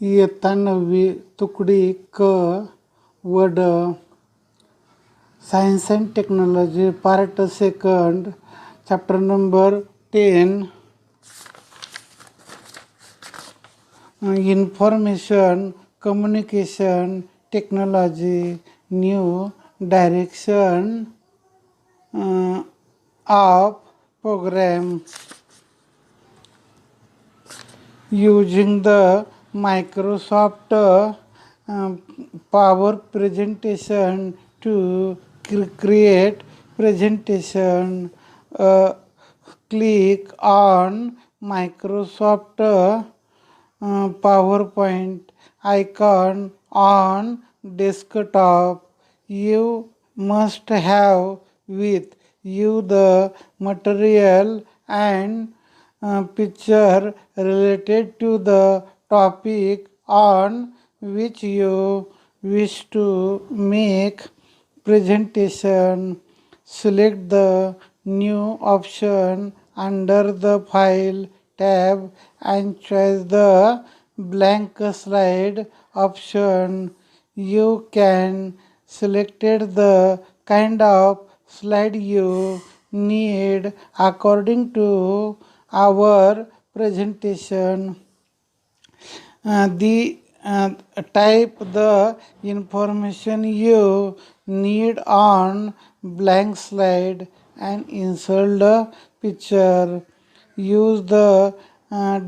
इयत्ता 9वी तुकडी क व ड science and technology part second chapter number 10 information communication technology new direction of program using the Microsoft Power presentation to create presentation. Click on Microsoft PowerPoint icon on desktop. You must have with you the material and picture related to the topic on which you wish to make presentation. Select the new option under the File tab and choose the blank slide option. You can select the kind of slide you need according to our presentation. Type the information you need on blank slide and insert the picture. Use the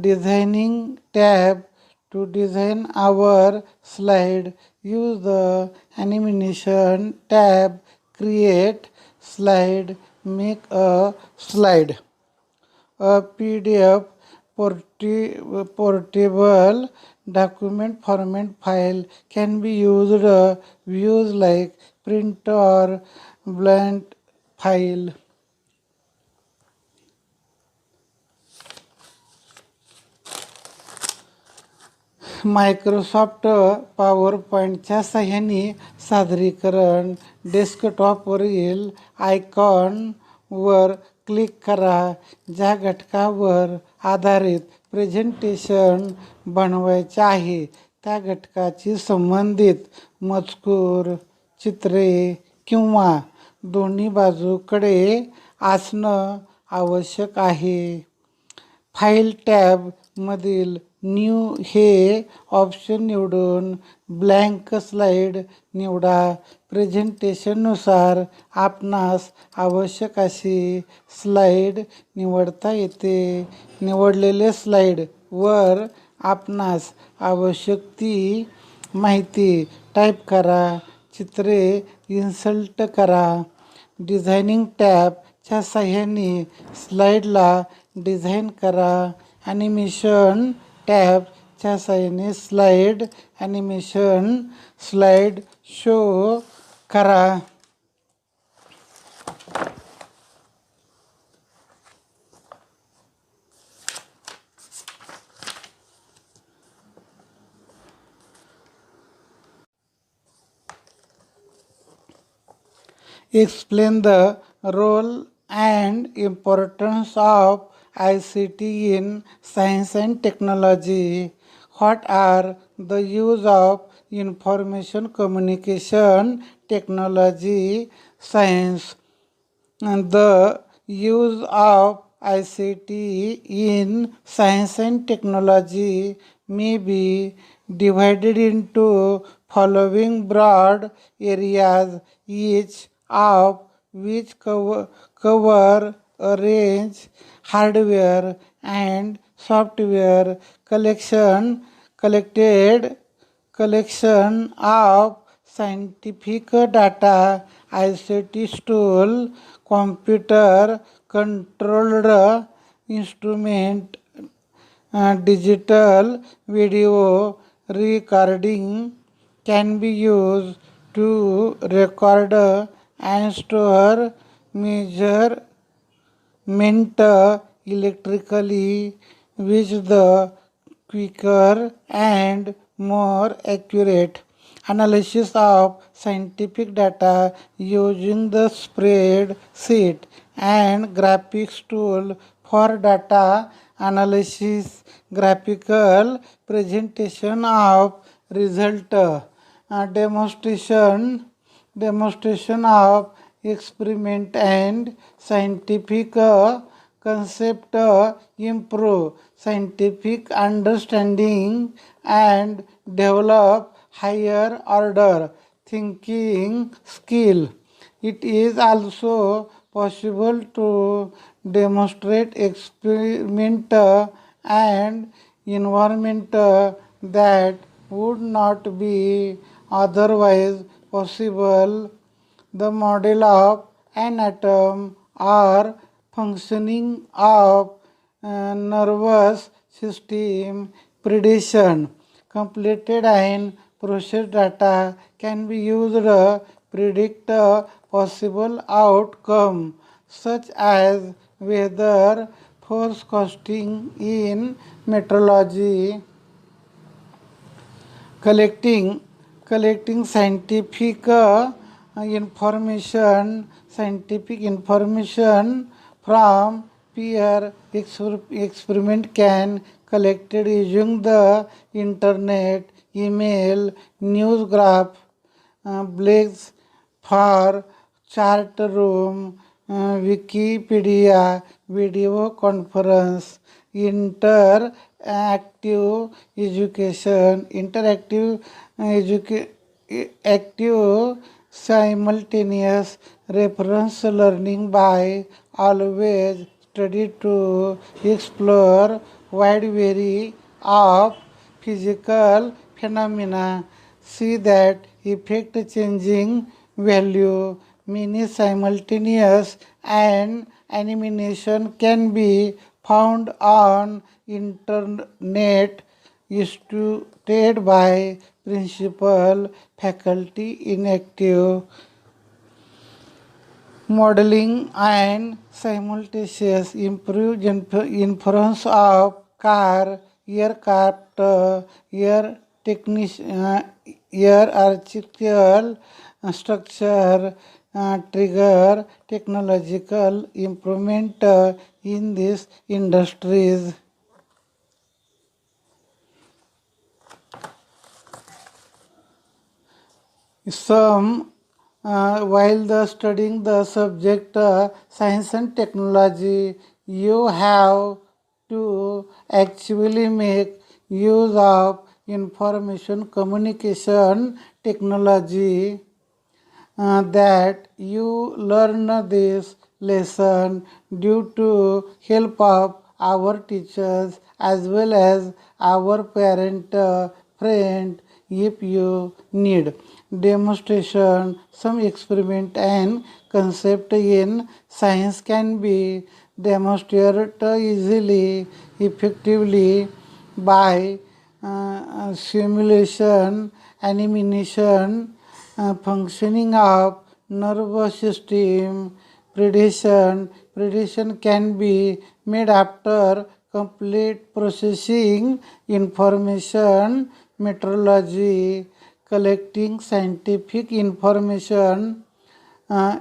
designing tab to design our slide. Use the animation tab, create slide, make a slide. A PDF portable document format file can be used views like print or blank file. Microsoft पॉवरपॉईंटच्या साहाय्याने सादरीकरण. डेस्कटॉपवरील आयकॉनवर click करा. ज्या घटकावर आधारित presentation बनवायचे आहे त्या घटकाची संबंधित मजकूर, चित्रे किंवा दोन्ही बाजूकडे असणं आवश्यक आहे. फाईल टॅबमधील न्यू हे ऑप्शन निवडून ब्लँक स्लाईड निवडा. प्रेझेंटेशननुसार आपणास आवश्यक अशी स्लाईड निवडता येते. निवडलेले स्लाईडवर आपणास आवश्यक ती माहिती टाईप करा. चित्रे इन्सर्ट करा. डिझायनिंग टॅबच्या साहाय्याने स्लाईडला डिझाईन करा. ॲनिमेशन टॅबच्या साहाय्याने स्लाईड ॲनिमेशन स्लाईड शो करा. Explain the role and importance of ICT in science and technology. What are the use of information communication technology science? And the use of ICT in science and technology may be divided into following broad areas, each of which cover a range hardware and software collection of scientific data, ICT tool, computer controlled instrument, digital video recording can be used to record and store measurement electrically, which the quicker and more accurate analysis of scientific data using the spreadsheet and graphics tool for data analysis graphical presentation of result, demonstration of experiment and scientific concept, improve scientific understanding and develop higher order thinking skill. It is also possible to demonstrate experiment and environment that would not be otherwise possible. The model of an atom or functioning of nervous system prediction. Completed and processed data can be used to predict a possible outcome such as weather forecasting in meteorology. Collecting scientific information from peer experiment can collected using the internet, email, news graph, blogs for chart room, Wikipedia, video conference, active simultaneous reference learning by always study to explore wide variety of physical phenomena. See that effect changing value, many simultaneous and animation can be found on internet instituted by principal faculty in active modeling and simultaneous improve inference of car, aircraft, air air architectural structure, trigger technological improvement in these industries. Some while the studying the subject science and technology, you have to actually make use of information communication technology that you learn this lesson due to help of our teachers as well as our parent friend. If you need demonstration, some experiment and concept in science can be demonstrated easily, effectively by simulation, animation, functioning of nervous system, prediction can be made after complete processing information, meteorology, collecting scientific information,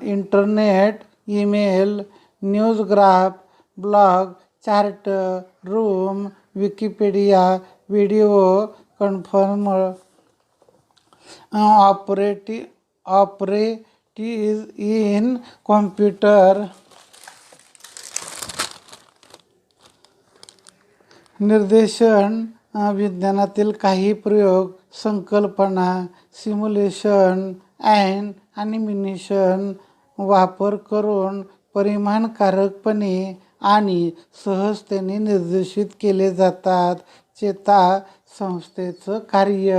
internet, email, news graph, blog, chart room, Wikipedia, video, conformer, operatives in computer. निर्देशन विज्ञानातील काही प्रयोग, संकल्पना, simulation and animation वापर करून परिणामकारकपणे आणि सहजतेने निर्देशित केले जातात. चेतासंस्थेचं कार्य,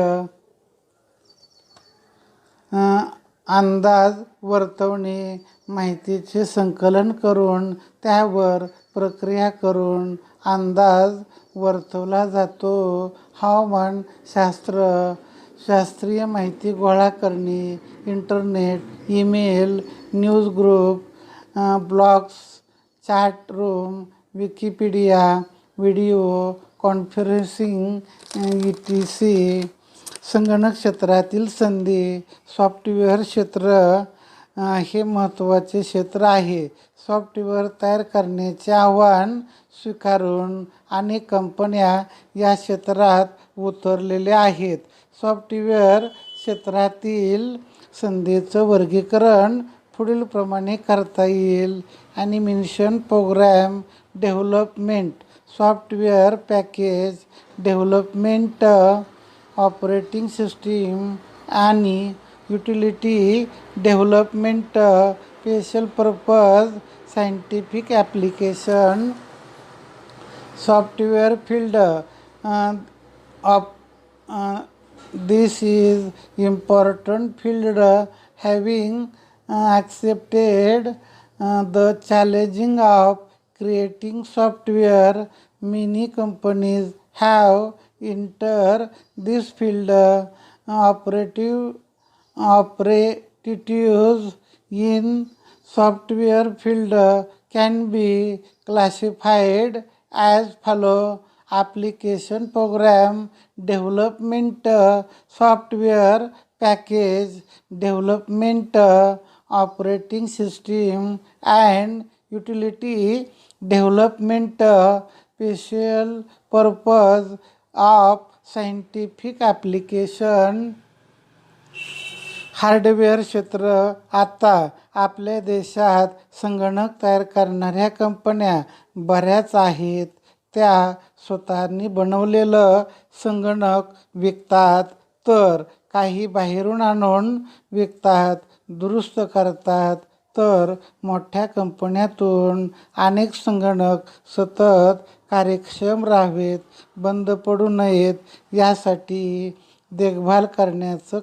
अंदाज वर्तवणे, माहितीचे संकलन करून त्यावर प्रक्रिया करून अंदाज वर्तवला जातो. हवामान शास्त्रीय माहिती गोळा करणे, internet, email, news group, blogs, chat room, Wikipedia, video conferencing, ETC. संगणक क्षेत्रातील संधी, सॉफ्टवेअर क्षेत्र हे महत्त्वाचे क्षेत्र आहे. सॉफ्टवेअर तयार करण्याचे आव्हान, स्वीकारून अनेक कंपन्या या क्षेत्रात उतरलेल्या आहेत. सॉफ्टवेअर क्षेत्रातील संधीचं वर्गीकरण पुढीलप्रमाणे करता येईल. Animation program development, software package development, operating system आणि utility development, special purpose scientific application. Software field, of this is important field, having accepted the challenging of creating software. Many companies have entered this field. Operatives in software field can be classified as follow: application program development, software package development, operating system and utility development, special purpose of scientific application. Hardware क्षेत्र. आता आपल्या देशात संगणक तयार करणाऱ्या कंपन्या बऱ्याच आहेत. त्या स्वतःनी बनवलेलं संगणक विकतात, तर काही बाहेरून आणून विकतात, दुरुस्त करतात. तर मोठ्या कंपन्यातून अनेक संगणक सतत कार्यक्षम राहावेत, बंद पडू नयेत यासाठी देखभाल करण्याचं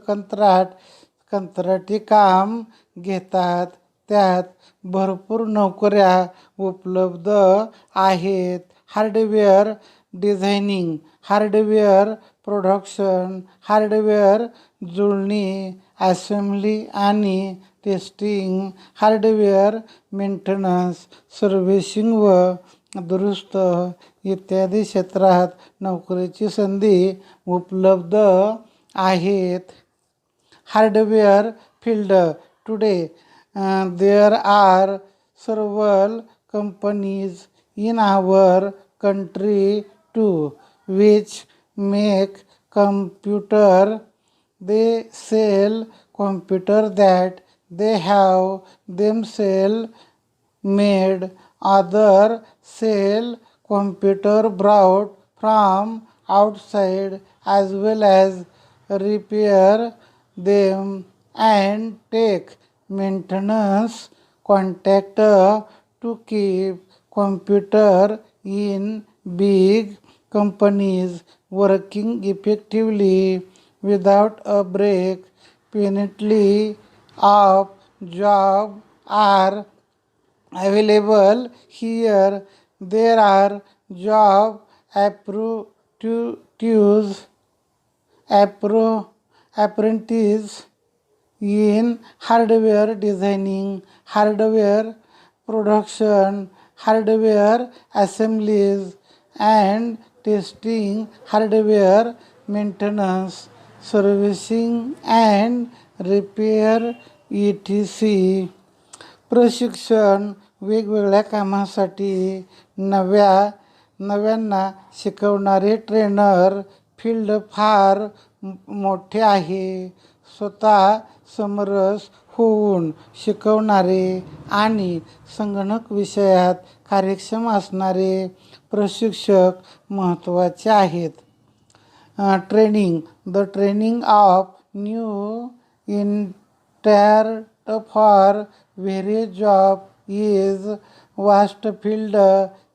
कंत्राटी काम घेतात. त्यात भरपूर नोकऱ्या उपलब्ध आहेत. Hardware designing, hardware production, hardware जुळणी, असेंब्ली आणि टेस्टिंग, हार्डवेअर मेंटेनन्स, सर्व्हिसिंग व दुरुस्त इत्यादी क्षेत्रात नोकरीची संधी उपलब्ध आहेत. Hardware field. Today there are several companies in our country too which make computer. They sell computer that they have themselves made. Other sell computer brought from outside as well as repair them and take maintenance contract to keep computer in big companies working effectively without a break. Plenty of jobs are available here. There are job apprentices in hardware designing, hardware production, hardware assemblies and testing, hardware maintenance, servicing and repair etc. प्रशिक्षण. वेगवेगळ्या कामासाठी नव्यांना शिकवणारे trainer. Field फार मोठे आहे. स्वतः समरस होऊन शिकवणारे आणि संगणक विषयात कार्यक्षम असणारे प्रशिक्षक महत्त्वाचे आहेत. Training. The training of new intern for various job is vast field.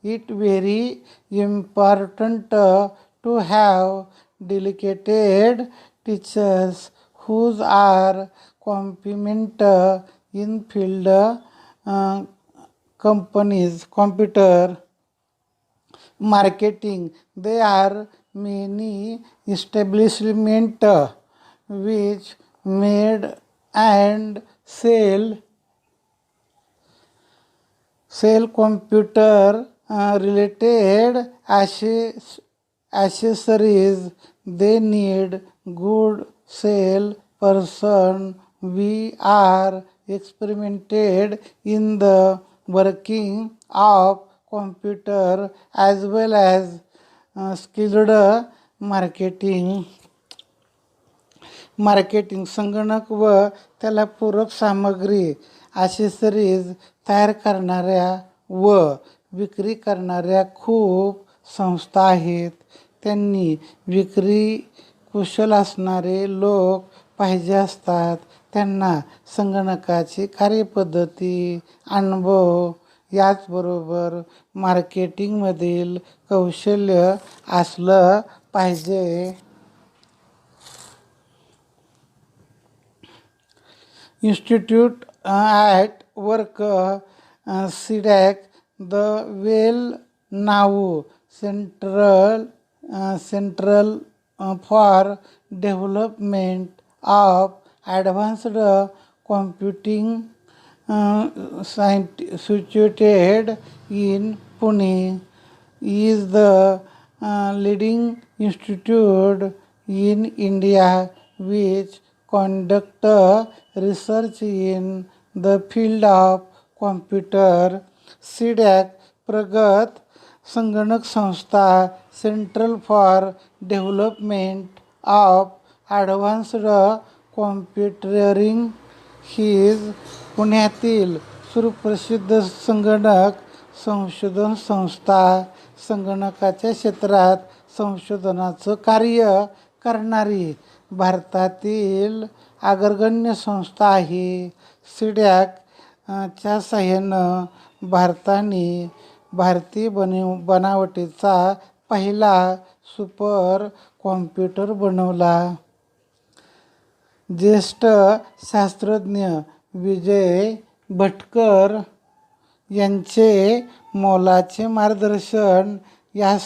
It very important to have dedicated teachers who are competent in field. Companies. Computer marketing. There are many establishments which made and sell computer related accessories. They need good sale person. We are experimented in the working of computer as well as skilled marketing संगणक व त्याला पूरक सामग्री accessories तयार करणाऱ्या व विक्री करणाऱ्या खूप संस्था आहेत. त्यांनी विक्री कुशल असणारे लोक पाहिजे असतात. त्यांना संगणकाची कार्यपद्धती, अनुभव, याचबरोबर मार्केटिंगमधील कौशल्य असलं पाहिजे. Institute at work, CDAC, the well-known Central for Development of Advanced Computing, situated in Pune, is the leading institute in India which conduct research in the field of computer. CDAC प्रगत संगणक संस्था central for development of advanced computing ही पुण्यातील सुप्रसिद्ध संगणक संशोधन संस्था, संगणकाच्या क्षेत्रात संशोधनाचं कार्य करणारी भारतातील अग्रगण्य संस्था आहे. CDAC च्या साहाय्यानं भारतीय बनावटीचा पहिला सुपर कॉम्प्युटर बनवला. ज्येष्ठ शास्त्रज्ञ विजय भटकर यांचे मोलाचे मार्गदर्शन या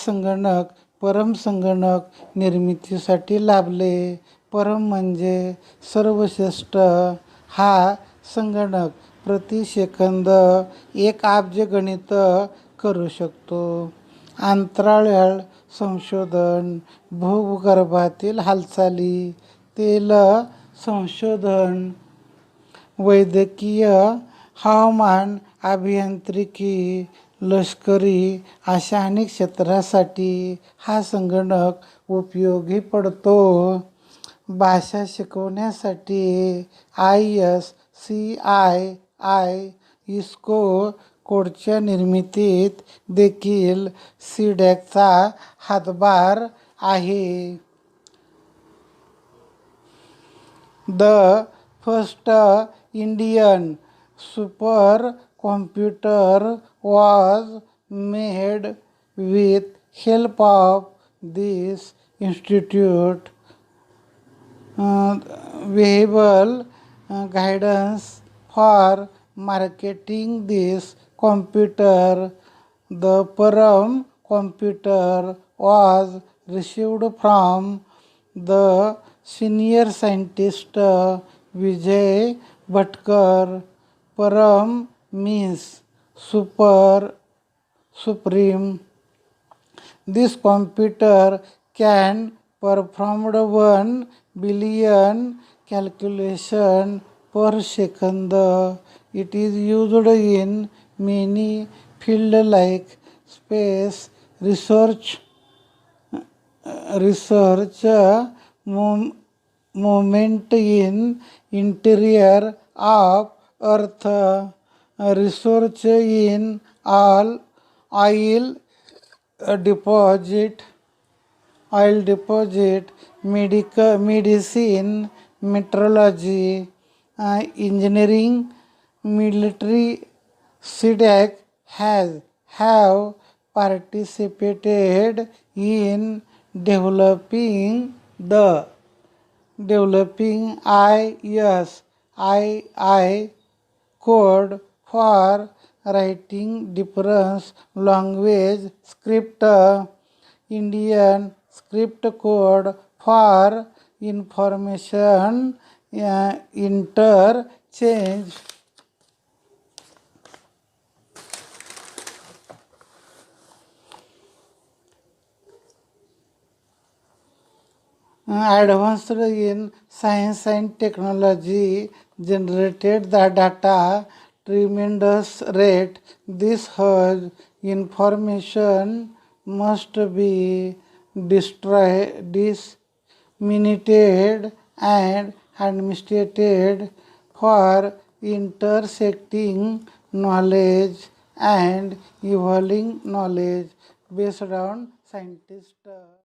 परमसंगणक निर्मितीसाठी लाभले. परम म्हणजे सर्वश्रेष्ठ. हा संगणक प्रति सेकंद 1 अब्ज गणित करू शकतो. अंतराळ संशोधन, भूगर्भातील हालचाली, तेल संशोधन, वैद्यकीय, हवामान अभियांत्रिकी, लष्करी अशा अनेक क्षेत्रासाठी हा संगणक उपयोगी पडतो. भाषा शिकवण्यासाठी ISCII इस्को कोडच्या निर्मितीत देखील CDACचा हातभार आहे. The first Indian super computer was made with help of this institute. Available guidance for marketing this computer. The Param computer was received from the senior scientist Vijay Bhatkar. Param means supreme. This computer can perform 1 billion calculation per second. It is used in many fields like space research, movement in interior of Earth, research in oil deposit, medicine, meteorology, engineering, military. CDAC have participated in developing ISII code for writing different language script, Indian script code for information interchange. Advanced in science and technology, generated the data tremendous rate. This huge information must be disseminated and administered for intersecting knowledge and evolving knowledge based on scientists.